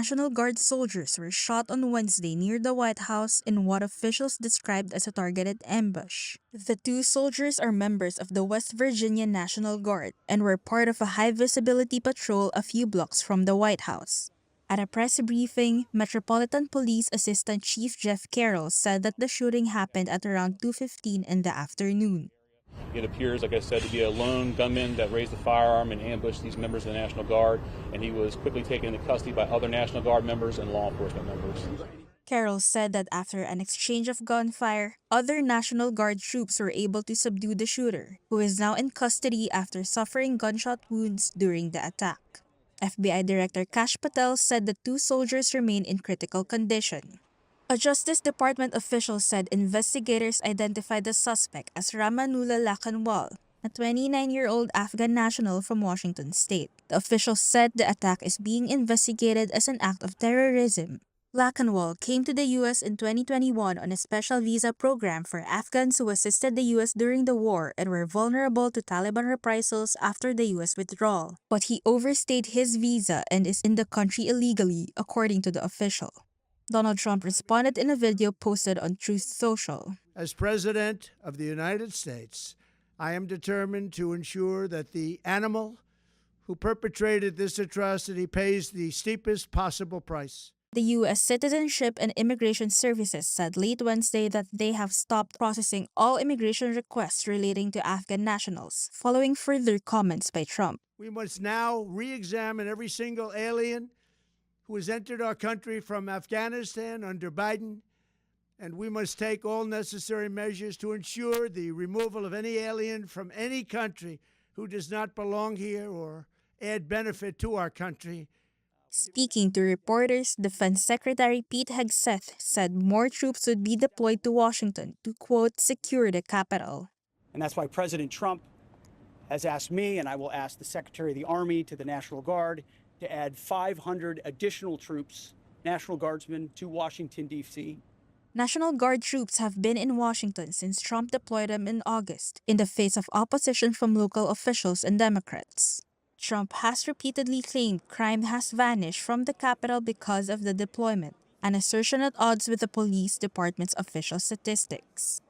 National Guard soldiers were shot on Wednesday near the White House in what officials described as a targeted ambush. The two soldiers are members of the West Virginia National Guard and were part of a high-visibility patrol a few blocks from the White House. At a press briefing, Metropolitan Police Assistant Chief Jeff Carroll said that the shooting happened at around 2:15 in the afternoon. It appears, like I said, to be a lone gunman that raised a firearm and ambushed these members of the National Guard, and he was quickly taken into custody by other National Guard members and law enforcement members. Carroll said that after an exchange of gunfire, other National Guard troops were able to subdue the shooter, who is now in custody after suffering gunshot wounds during the attack. FBI Director Kash Patel said the two soldiers remain in critical condition. A Justice Department official said investigators identified the suspect as Ramanullah Lakhanwal, a 29-year-old Afghan national from Washington state. The official said the attack is being investigated as an act of terrorism. Lakhanwal came to the U.S. in 2021 on a special visa program for Afghans who assisted the U.S. during the war and were vulnerable to Taliban reprisals after the U.S. withdrawal. But he overstayed his visa and is in the country illegally, according to the official. Donald Trump responded in a video posted on Truth Social. As President of the United States, I am determined to ensure that the animal who perpetrated this atrocity pays the steepest possible price. The U.S. Citizenship and Immigration Services said late Wednesday that they have stopped processing all immigration requests relating to Afghan nationals, following further comments by Trump. We must now re-examine every single alien who has entered our country from Afghanistan under Biden, and we must take all necessary measures to ensure the removal of any alien from any country who does not belong here or add benefit to our country. Speaking to reporters, Defense Secretary Pete Hegseth said more troops would be deployed to Washington to, quote, secure the capital. And that's why President Trump has asked me, and I will ask the Secretary of the Army, to the National Guard, to add 500 additional troops, National Guardsmen, to Washington, D.C. National Guard troops have been in Washington since Trump deployed them in August, in the face of opposition from local officials and Democrats. Trump has repeatedly claimed crime has vanished from the Capitol because of the deployment, an assertion at odds with the police department's official statistics.